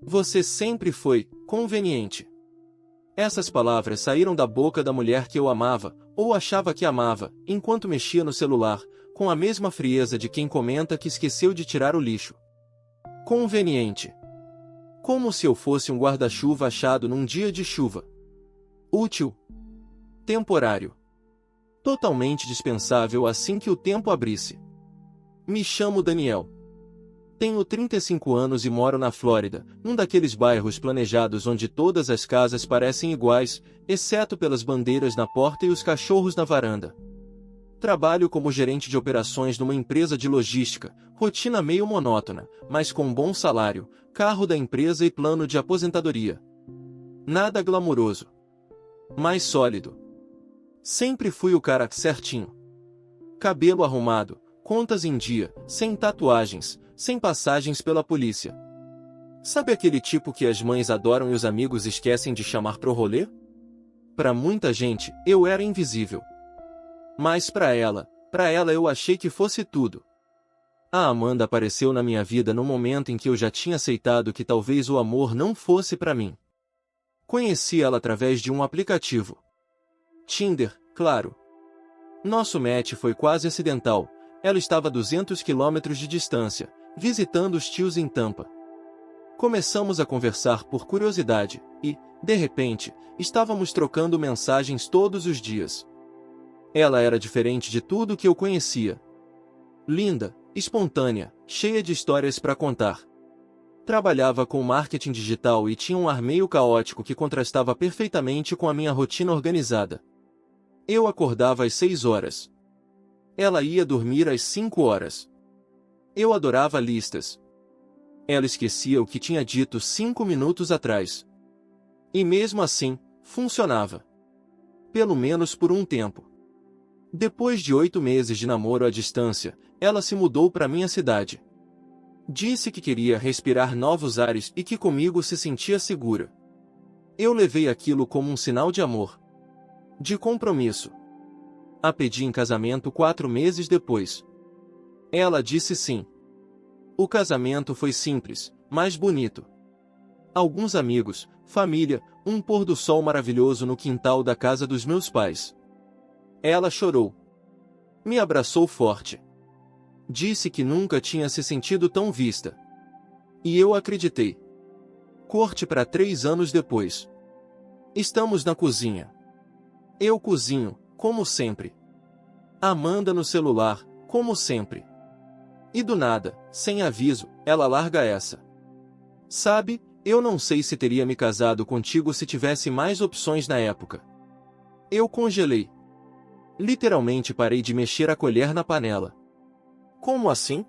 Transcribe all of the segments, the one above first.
Você sempre foi conveniente. Essas palavras saíram da boca da mulher que eu amava, ou achava que amava, enquanto mexia no celular, com a mesma frieza de quem comenta que esqueceu de tirar o lixo. Conveniente. Como se eu fosse um guarda-chuva achado num dia de chuva. Útil. Temporário. Totalmente dispensável assim que o tempo abrisse. Me chamo Daniel. Tenho 35 anos e moro na Flórida, num daqueles bairros planejados onde todas as casas parecem iguais, exceto pelas bandeiras na porta e os cachorros na varanda. Trabalho como gerente de operações numa empresa de logística, rotina meio monótona, mas com bom salário, carro da empresa e plano de aposentadoria. Nada glamuroso. Mais sólido. Sempre fui o cara certinho. Cabelo arrumado, contas em dia, sem tatuagens, sem passagens pela polícia. Sabe aquele tipo que as mães adoram e os amigos esquecem de chamar pro rolê? Para muita gente, eu era invisível. Mas para ela eu achei que fosse tudo. A Amanda apareceu na minha vida no momento em que eu já tinha aceitado que talvez o amor não fosse para mim. Conheci ela através de um aplicativo. Tinder, claro. Nosso match foi quase acidental. Ela estava a 200 quilômetros de distância, visitando os tios em Tampa. Começamos a conversar por curiosidade, e, de repente, estávamos trocando mensagens todos os dias. Ela era diferente de tudo que eu conhecia. Linda, espontânea, cheia de histórias para contar. Trabalhava com marketing digital e tinha um ar meio caótico que contrastava perfeitamente com a minha rotina organizada. Eu acordava às 6 horas. Ela ia dormir às 5 horas. Eu adorava listas. Ela esquecia o que tinha dito 5 minutos atrás. E mesmo assim, funcionava. Pelo menos por um tempo. Depois de 8 meses de namoro à distância, ela se mudou para minha cidade. Disse que queria respirar novos ares e que comigo se sentia segura. Eu levei aquilo como um sinal de amor. De compromisso. A pedi em casamento 4 meses depois. Ela disse sim. O casamento foi simples, mas bonito. Alguns amigos, família, um pôr do sol maravilhoso no quintal da casa dos meus pais. Ela chorou. Me abraçou forte. Disse que nunca tinha se sentido tão vista. E eu acreditei. Corte para 3 anos depois. Estamos na cozinha. Eu cozinho, como sempre. Amanda no celular, como sempre. E do nada, sem aviso, ela larga essa. Sabe, eu não sei se teria me casado contigo se tivesse mais opções na época. Eu congelei. Literalmente parei de mexer a colher na panela. Como assim?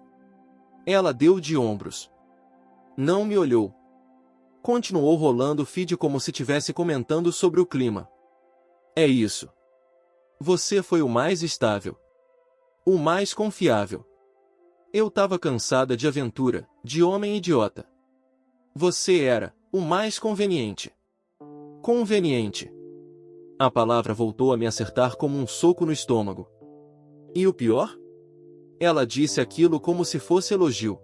Ela deu de ombros. Não me olhou. Continuou rolando o feed como se tivesse comentando sobre o clima. É isso. Você foi o mais estável. O mais confiável. Eu tava cansada de aventura, de homem idiota. Você era o mais conveniente. Conveniente. A palavra voltou a me acertar como um soco no estômago. E o pior? Ela disse aquilo como se fosse elogio.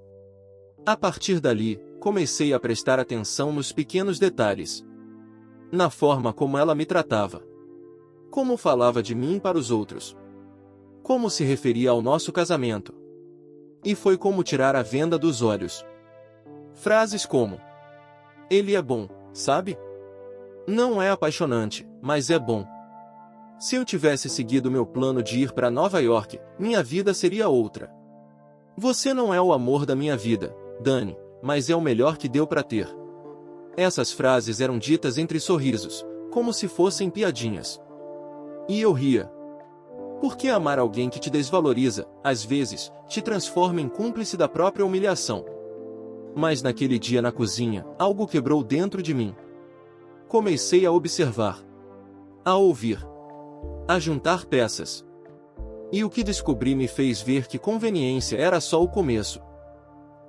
A partir dali, comecei a prestar atenção nos pequenos detalhes. Na forma como ela me tratava. Como falava de mim para os outros. Como se referia ao nosso casamento. E foi como tirar a venda dos olhos. Frases como: ele é bom, sabe? Não é apaixonante, mas é bom. Se eu tivesse seguido meu plano de ir para Nova York, minha vida seria outra. Você não é o amor da minha vida, Dani, mas é o melhor que deu para ter. Essas frases eram ditas entre sorrisos, como se fossem piadinhas. E eu ria. Porque amar alguém que te desvaloriza, às vezes, te transforma em cúmplice da própria humilhação. Mas naquele dia na cozinha, algo quebrou dentro de mim. Comecei a observar. A ouvir. A juntar peças. E o que descobri me fez ver que conveniência era só o começo.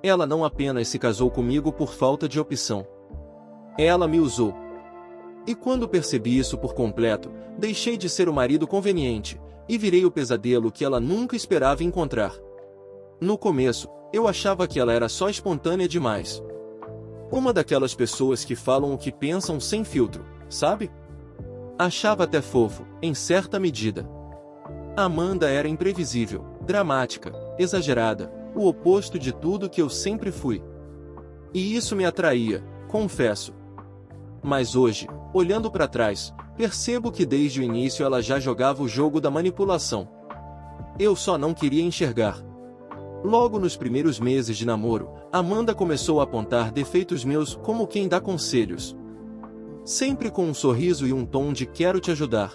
Ela não apenas se casou comigo por falta de opção. Ela me usou. E quando percebi isso por completo, deixei de ser o marido conveniente, e virei o pesadelo que ela nunca esperava encontrar. No começo, eu achava que ela era só espontânea demais. Uma daquelas pessoas que falam o que pensam sem filtro, sabe? Achava até fofo, em certa medida. Amanda era imprevisível, dramática, exagerada, o oposto de tudo que eu sempre fui. E isso me atraía, confesso. Mas hoje, olhando para trás, percebo que desde o início ela já jogava o jogo da manipulação. Eu só não queria enxergar. Logo nos primeiros meses de namoro, Amanda começou a apontar defeitos meus como quem dá conselhos. Sempre com um sorriso e um tom de quero te ajudar.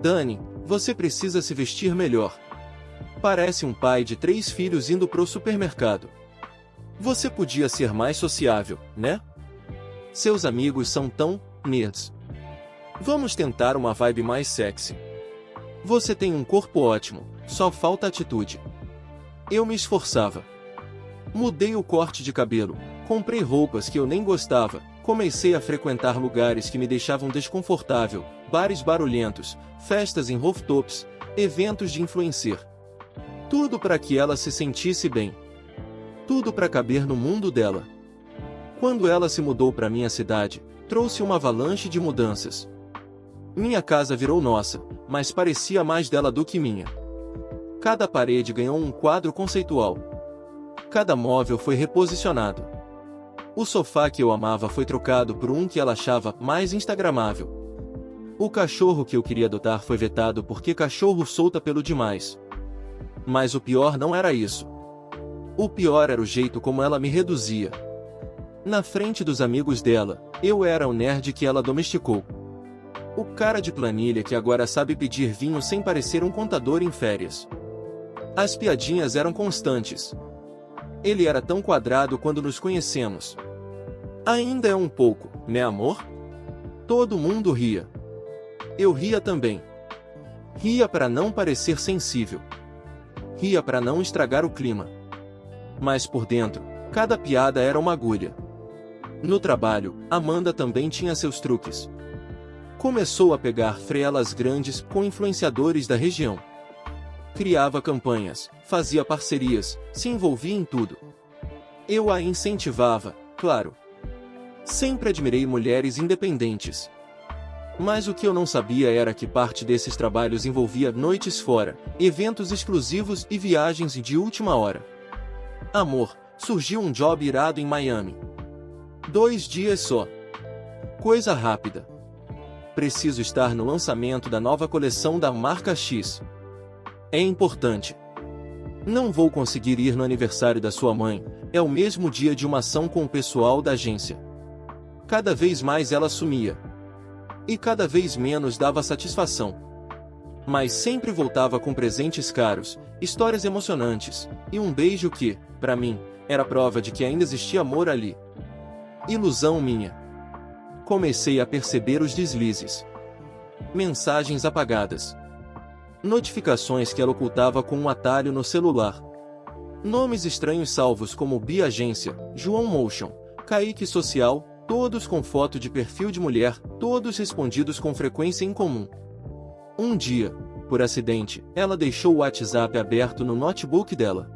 Dani, você precisa se vestir melhor. Parece um pai de 3 filhos indo pro supermercado. Você podia ser mais sociável, né? Seus amigos são tão nerds. Vamos tentar uma vibe mais sexy. Você tem um corpo ótimo, só falta atitude. Eu me esforçava. Mudei o corte de cabelo, comprei roupas que eu nem gostava, comecei a frequentar lugares que me deixavam desconfortável, bares barulhentos, festas em rooftops, eventos de influencer. Tudo para que ela se sentisse bem. Tudo para caber no mundo dela. Quando ela se mudou para minha cidade, trouxe uma avalanche de mudanças. Minha casa virou nossa, mas parecia mais dela do que minha. Cada parede ganhou um quadro conceitual. Cada móvel foi reposicionado. O sofá que eu amava foi trocado por um que ela achava mais instagramável. O cachorro que eu queria adotar foi vetado porque cachorro solta pelo demais. Mas o pior não era isso. O pior era o jeito como ela me reduzia. Na frente dos amigos dela, eu era o nerd que ela domesticou. O cara de planilha que agora sabe pedir vinho sem parecer um contador em férias. As piadinhas eram constantes. Ele era tão quadrado quando nos conhecemos. Ainda é um pouco, né, amor? Todo mundo ria. Eu ria também. Ria para não parecer sensível. Ria para não estragar o clima. Mas por dentro, cada piada era uma agulha. No trabalho, Amanda também tinha seus truques. Começou a pegar freelas grandes com influenciadores da região. Criava campanhas, fazia parcerias, se envolvia em tudo. Eu a incentivava, claro. Sempre admirei mulheres independentes. Mas o que eu não sabia era que parte desses trabalhos envolvia noites fora, eventos exclusivos e viagens de última hora. Amor, surgiu um job irado em Miami. 2 dias só. Coisa rápida. Preciso estar no lançamento da nova coleção da marca X. É importante. Não vou conseguir ir no aniversário da sua mãe, é o mesmo dia de uma ação com o pessoal da agência. Cada vez mais ela sumia. E cada vez menos dava satisfação. Mas sempre voltava com presentes caros, histórias emocionantes, e um beijo que, para mim, era prova de que ainda existia amor ali. Ilusão minha. Comecei a perceber os deslizes. Mensagens apagadas. Notificações que ela ocultava com um atalho no celular. Nomes estranhos salvos como Bia Agência, João Motion, Kaique Social, todos com foto de perfil de mulher, todos respondidos com frequência incomum. Um dia, por acidente, ela deixou o WhatsApp aberto no notebook dela.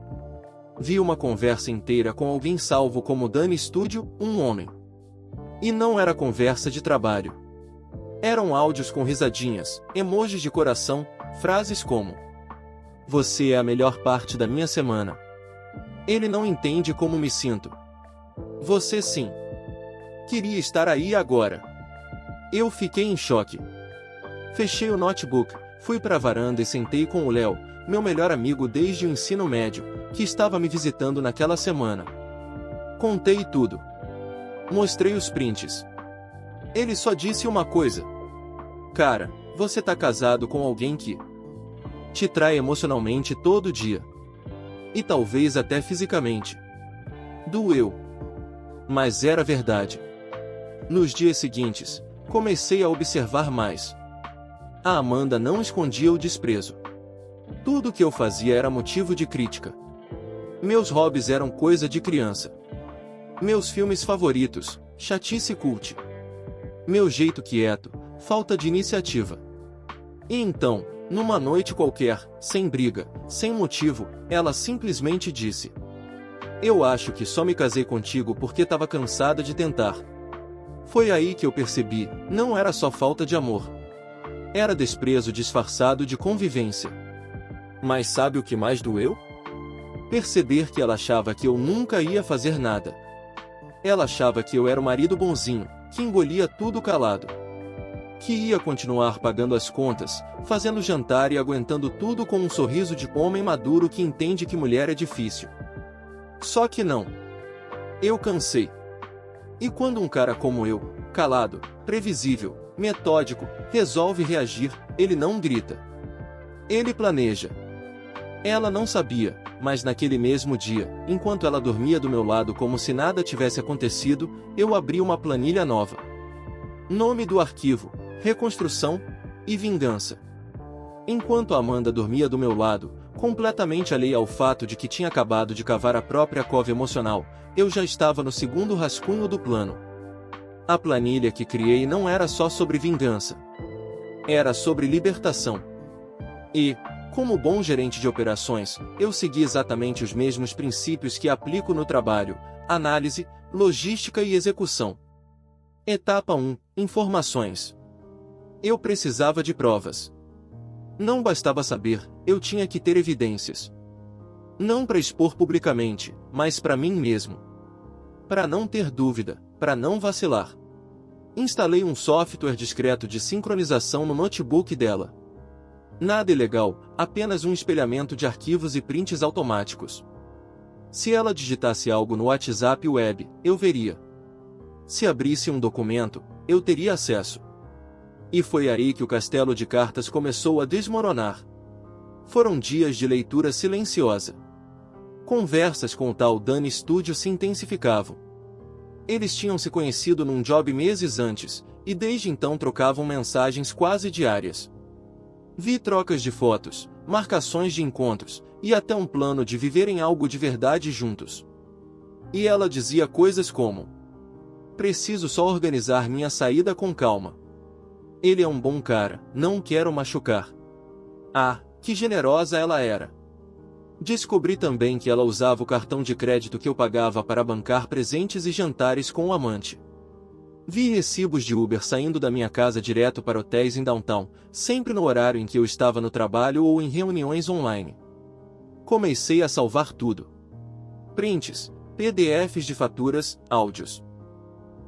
Vi uma conversa inteira com alguém salvo como Dani Studio, um homem. E não era conversa de trabalho. Eram áudios com risadinhas, emojis de coração, frases como: "Você é a melhor parte da minha semana. Ele não entende como me sinto. Você sim. Queria estar aí agora." Eu fiquei em choque. Fechei o notebook, fui para a varanda e sentei com o Léo, meu melhor amigo desde o ensino médio, que estava me visitando naquela semana. Contei tudo. Mostrei os prints. Ele só disse uma coisa: "Cara, você tá casado com alguém que te trai emocionalmente todo dia. E talvez até fisicamente." Doeu. Mas era verdade. Nos dias seguintes, comecei a observar mais. A Amanda não escondia o desprezo. Tudo que eu fazia era motivo de crítica. Meus hobbies eram coisa de criança. Meus filmes favoritos, chatice cult. Meu jeito quieto, falta de iniciativa. E então, numa noite qualquer, sem briga, sem motivo, ela simplesmente disse: Eu acho que só me casei contigo porque estava cansada de tentar. Foi aí que eu percebi, não era só falta de amor. Era desprezo disfarçado de convivência. Mas sabe o que mais doeu? Perceber que ela achava que eu nunca ia fazer nada. Ela achava que eu era o marido bonzinho, que engolia tudo calado. Que ia continuar pagando as contas, fazendo jantar e aguentando tudo com um sorriso de homem maduro que entende que mulher é difícil. Só que não. Eu cansei. E quando um cara como eu, calado, previsível, metódico, resolve reagir, ele não grita. Ele planeja. Ela não sabia, mas naquele mesmo dia, enquanto ela dormia do meu lado como se nada tivesse acontecido, eu abri uma planilha nova. Nome do arquivo: Reconstrução e Vingança. Enquanto Amanda dormia do meu lado, completamente alheia ao fato de que tinha acabado de cavar a própria cova emocional, eu já estava no segundo rascunho do plano. A planilha que criei não era só sobre vingança. Era sobre libertação. E, como bom gerente de operações, eu segui exatamente os mesmos princípios que aplico no trabalho: análise, logística e execução. Etapa 1: Informações. Eu precisava de provas. Não bastava saber, eu tinha que ter evidências. Não para expor publicamente, mas para mim mesmo. Para não ter dúvida, para não vacilar. Instalei um software discreto de sincronização no notebook dela. Nada ilegal, apenas um espelhamento de arquivos e prints automáticos. Se ela digitasse algo no WhatsApp web, eu veria. Se abrisse um documento, eu teria acesso. E foi aí que o castelo de cartas começou a desmoronar. Foram dias de leitura silenciosa. Conversas com o tal Dani Studio se intensificavam. Eles tinham se conhecido num job meses antes, e desde então trocavam mensagens quase diárias. Vi trocas de fotos, marcações de encontros, e até um plano de viverem algo de verdade juntos. E ela dizia coisas como: preciso só organizar minha saída com calma. Ele é um bom cara, não quero machucar. Ah, que generosa ela era. Descobri também que ela usava o cartão de crédito que eu pagava para bancar presentes e jantares com o amante. Vi recibos de Uber saindo da minha casa direto para hotéis em downtown, sempre no horário em que eu estava no trabalho ou em reuniões online. Comecei a salvar tudo. Prints, PDFs de faturas, áudios.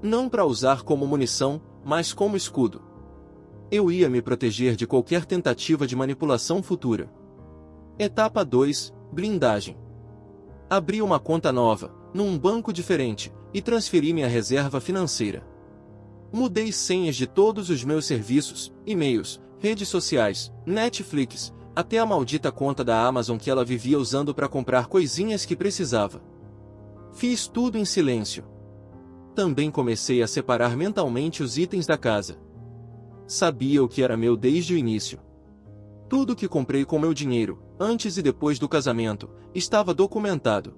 Não para usar como munição, mas como escudo. Eu ia me proteger de qualquer tentativa de manipulação futura. Etapa 2: Blindagem. Abri uma conta nova, num banco diferente, e transferi minha reserva financeira. Mudei senhas de todos os meus serviços, e-mails, redes sociais, Netflix, até a maldita conta da Amazon que ela vivia usando para comprar coisinhas que precisava. Fiz tudo em silêncio. Também comecei a separar mentalmente os itens da casa. Sabia o que era meu desde o início. Tudo que comprei com meu dinheiro, antes e depois do casamento, estava documentado.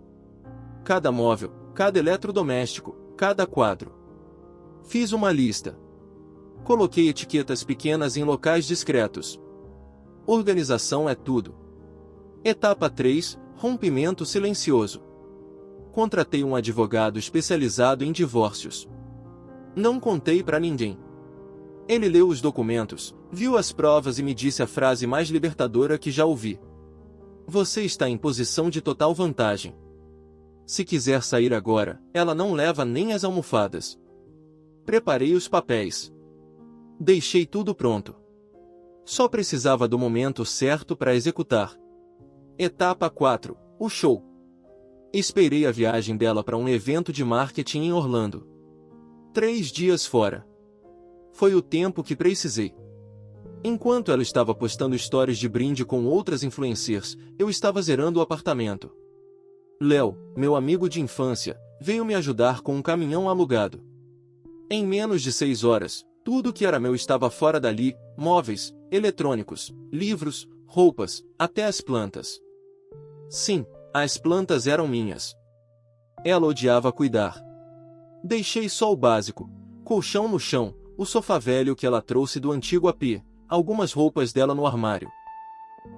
Cada móvel, cada eletrodoméstico, cada quadro. Fiz uma lista. Coloquei etiquetas pequenas em locais discretos. Organização é tudo. Etapa 3: Rompimento silencioso. Contratei um advogado especializado em divórcios. Não contei para ninguém. Ele leu os documentos, viu as provas e me disse a frase mais libertadora que já ouvi: você está em posição de total vantagem. Se quiser sair agora, ela não leva nem as almofadas. Preparei os papéis. Deixei tudo pronto. Só precisava do momento certo para executar. Etapa 4: O show. Esperei a viagem dela para um evento de marketing em Orlando. 3 dias fora. Foi o tempo que precisei. Enquanto ela estava postando stories de brinde com outras influencers, eu estava zerando o apartamento. Léo, meu amigo de infância, veio me ajudar com um caminhão alugado. Em menos de 6 horas, tudo que era meu estava fora dali: móveis, eletrônicos, livros, roupas, até as plantas. Sim, as plantas eram minhas. Ela odiava cuidar. Deixei só o básico: colchão no chão, o sofá velho que ela trouxe do antigo AP, algumas roupas dela no armário.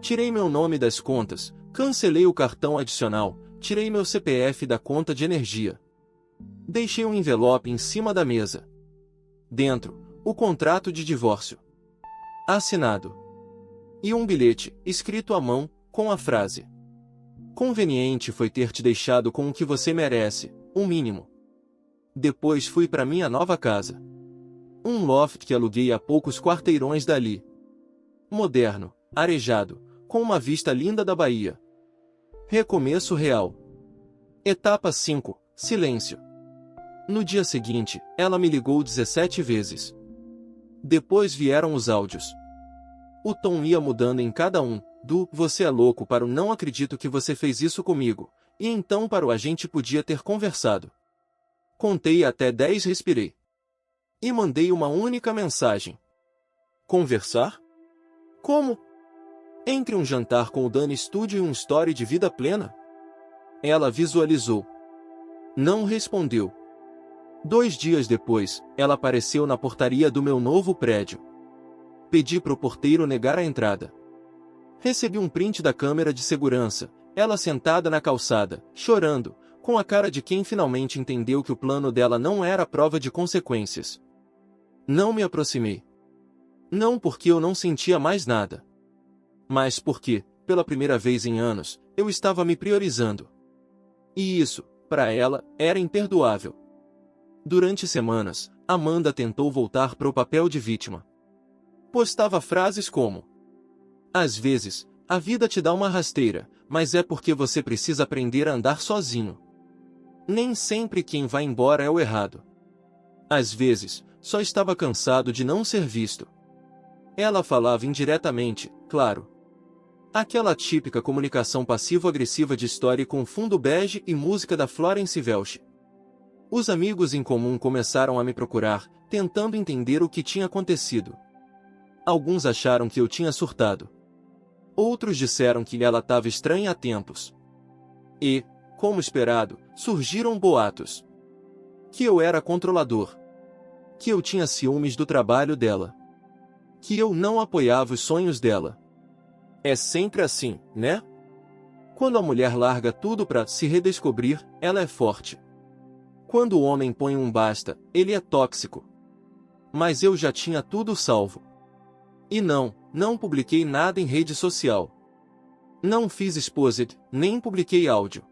Tirei meu nome das contas, cancelei o cartão adicional, tirei meu CPF da conta de energia. Deixei um envelope em cima da mesa. Dentro, o contrato de divórcio. Assinado. E um bilhete, escrito à mão, com a frase: "Conveniente foi ter te deixado com o que você merece, o mínimo." Depois fui para minha nova casa. Um loft que aluguei a poucos quarteirões dali. Moderno, arejado, com uma vista linda da Bahia. Recomeço real. Etapa 5, silêncio. No dia seguinte, ela me ligou 17 vezes. Depois vieram os áudios. O tom ia mudando em cada um, do "você é louco" para o "não acredito que você fez isso comigo", e então para o "a gente podia ter conversado." Contei até 10, respirei. E mandei uma única mensagem. Conversar? Como? Entre um jantar com o Dani Studio e um story de vida plena? Ela visualizou. Não respondeu. 2 dias depois, ela apareceu na portaria do meu novo prédio. Pedi pro porteiro negar a entrada. Recebi um print da câmera de segurança, ela sentada na calçada, chorando, com a cara de quem finalmente entendeu que o plano dela não era prova de consequências. Não me aproximei. Não porque eu não sentia mais nada, mas porque, pela primeira vez em anos, eu estava me priorizando. E isso, para ela, era imperdoável. Durante semanas, Amanda tentou voltar para o papel de vítima. Postava frases como: "Às vezes, a vida te dá uma rasteira, mas é porque você precisa aprender a andar sozinho. Nem sempre quem vai embora é o errado." Às vezes, só estava cansado de não ser visto. Ela falava indiretamente, claro. Aquela típica comunicação passivo-agressiva de história com fundo bege e música da Florence Welch. Os amigos em comum começaram a me procurar, tentando entender o que tinha acontecido. Alguns acharam que eu tinha surtado. Outros disseram que ela estava estranha há tempos. E, como esperado, surgiram boatos. Que eu era controlador. Que eu tinha ciúmes do trabalho dela. Que eu não apoiava os sonhos dela. É sempre assim, né? Quando a mulher larga tudo para se redescobrir, ela é forte. Quando o homem põe um basta, ele é tóxico. Mas eu já tinha tudo salvo. E não publiquei nada em rede social. Não fiz exposed, nem publiquei áudio.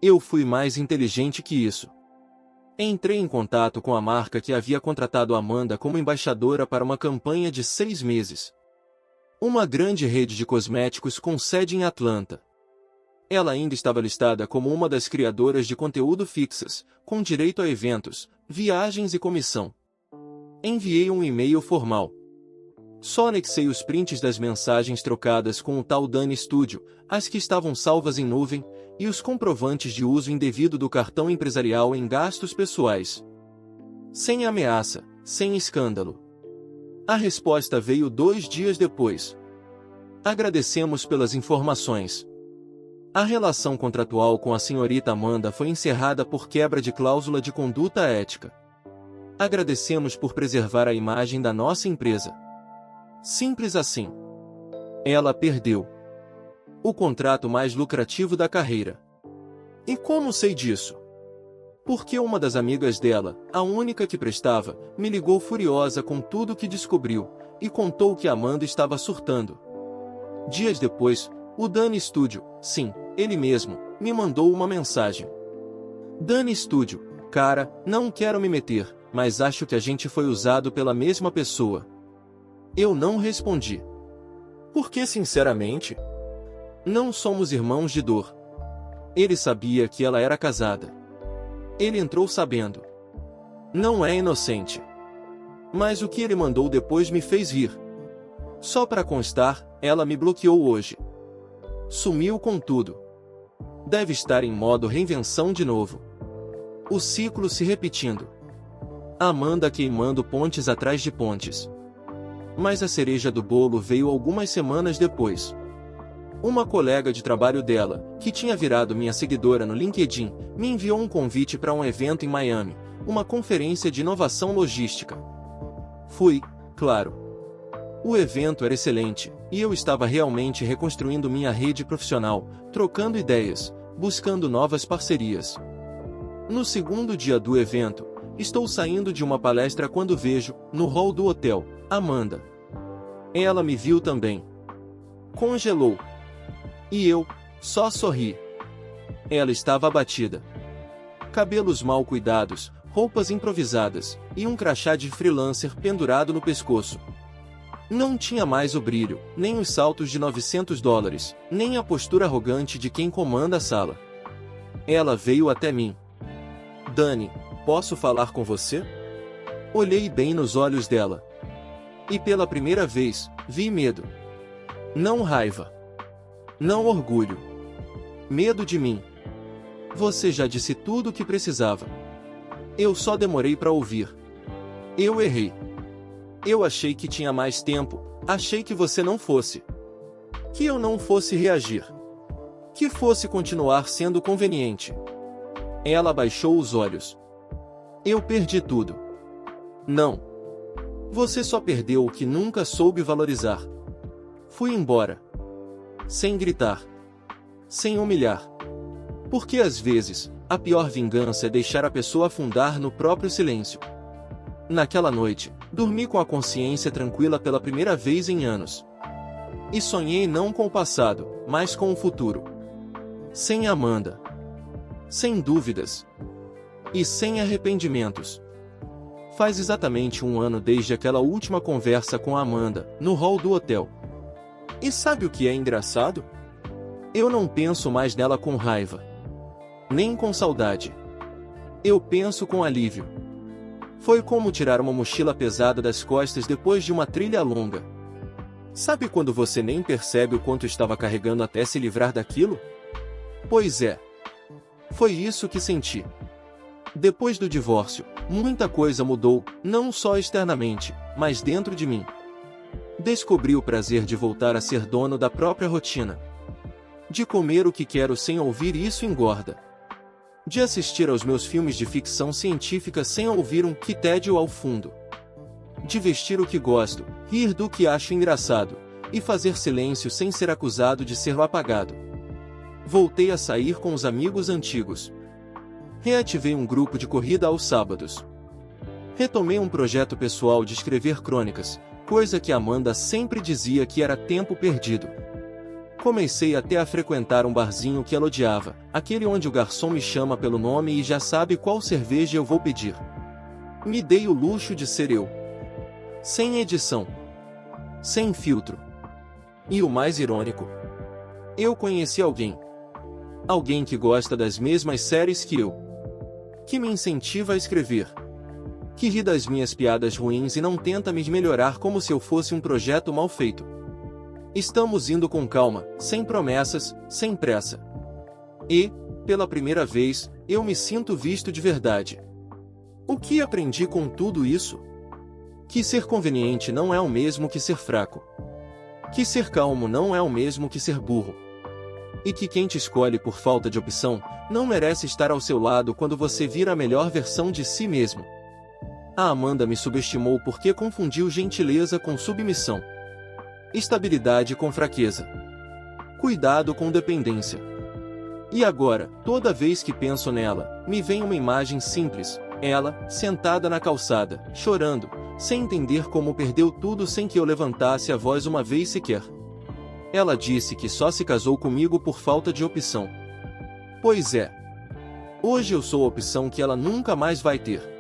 Eu fui mais inteligente que isso. Entrei em contato com a marca que havia contratado Amanda como embaixadora para uma campanha de 6 meses. Uma grande rede de cosméticos com sede em Atlanta. Ela ainda estava listada como uma das criadoras de conteúdo fixas, com direito a eventos, viagens e comissão. Enviei um e-mail formal. Só anexei os prints das mensagens trocadas com o tal Dani Studio, as que estavam salvas em nuvem, e os comprovantes de uso indevido do cartão empresarial em gastos pessoais. Sem ameaça, sem escândalo. A resposta veio 2 dias depois. Agradecemos pelas informações. A relação contratual com a senhorita Amanda foi encerrada por quebra de cláusula de conduta ética. Agradecemos por preservar a imagem da nossa empresa. Simples assim. Ela perdeu o contrato mais lucrativo da carreira. E como sei disso? Porque uma das amigas dela, a única que prestava, me ligou furiosa com tudo que descobriu, e contou que Amanda estava surtando. Dias depois, o Dani Studio, sim, ele mesmo, me mandou uma mensagem. Dani Studio, cara, não quero me meter, mas acho que a gente foi usado pela mesma pessoa. Eu não respondi. Porque sinceramente, não somos irmãos de dor. Ele sabia que ela era casada. Ele entrou sabendo. Não é inocente. Mas o que ele mandou depois me fez rir. Só para constar, ela me bloqueou hoje. Sumiu com tudo. Deve estar em modo reinvenção de novo. O ciclo se repetindo. Amanda queimando pontes atrás de pontes. Mas a cereja do bolo veio algumas semanas depois. Uma colega de trabalho dela, que tinha virado minha seguidora no LinkedIn, me enviou um convite para um evento em Miami, uma conferência de inovação logística. Fui, claro. O evento era excelente, e eu estava realmente reconstruindo minha rede profissional, trocando ideias, buscando novas parcerias. No segundo dia do evento, estou saindo de uma palestra quando vejo, no hall do hotel, Amanda. Ela me viu também. Congelou. E eu, só sorri. Ela estava abatida. Cabelos mal cuidados, roupas improvisadas, e um crachá de freelancer pendurado no pescoço. Não tinha mais o brilho, nem os saltos de $900, nem a postura arrogante de quem comanda a sala. Ela veio até mim. Dani, posso falar com você? Olhei bem nos olhos dela. E pela primeira vez, vi medo. Não raiva. Não orgulho. Medo de mim. Você já disse tudo o que precisava. Eu só demorei para ouvir. Eu errei. Eu achei que tinha mais tempo, achei que você não fosse. Que eu não fosse reagir. Que fosse continuar sendo conveniente. Ela baixou os olhos. Eu perdi tudo. Não. Você só perdeu o que nunca soube valorizar. Fui embora. Sem gritar. Sem humilhar. Porque às vezes, a pior vingança é deixar a pessoa afundar no próprio silêncio. Naquela noite, dormi com a consciência tranquila pela primeira vez em anos. E sonhei não com o passado, mas com o futuro. Sem Amanda. Sem dúvidas. E sem arrependimentos. Faz exatamente um ano desde aquela última conversa com a Amanda, no hall do hotel. E sabe o que é engraçado? Eu não penso mais nela com raiva. Nem com saudade. Eu penso com alívio. Foi como tirar uma mochila pesada das costas depois de uma trilha longa. Sabe quando você nem percebe o quanto estava carregando até se livrar daquilo? Pois é. Foi isso que senti. Depois do divórcio, muita coisa mudou, não só externamente, mas dentro de mim. Descobri o prazer de voltar a ser dono da própria rotina. De comer o que quero sem ouvir isso engorda. De assistir aos meus filmes de ficção científica sem ouvir um que tédio ao fundo. De vestir o que gosto, rir do que acho engraçado, e fazer silêncio sem ser acusado de ser o apagado. Voltei a sair com os amigos antigos. Reativei um grupo de corrida aos sábados. Retomei um projeto pessoal de escrever crônicas, coisa que Amanda sempre dizia que era tempo perdido. Comecei até a frequentar um barzinho que ela odiava, aquele onde o garçom me chama pelo nome e já sabe qual cerveja eu vou pedir. Me dei o luxo de ser eu. Sem edição. Sem filtro. E o mais irônico? Eu conheci alguém. Alguém que gosta das mesmas séries que eu. Que me incentiva a escrever. Que ri das minhas piadas ruins e não tenta me melhorar como se eu fosse um projeto mal feito. Estamos indo com calma, sem promessas, sem pressa. E, pela primeira vez, eu me sinto visto de verdade. O que aprendi com tudo isso? Que ser conveniente não é o mesmo que ser fraco. Que ser calmo não é o mesmo que ser burro. E que quem te escolhe por falta de opção, não merece estar ao seu lado quando você vira a melhor versão de si mesmo. A Amanda me subestimou porque confundiu gentileza com submissão. Estabilidade com fraqueza. Cuidado com dependência. E agora, toda vez que penso nela, me vem uma imagem simples, ela, sentada na calçada, chorando, sem entender como perdeu tudo sem que eu levantasse a voz uma vez sequer. Ela disse que só se casou comigo por falta de opção. Pois é. Hoje eu sou a opção que ela nunca mais vai ter.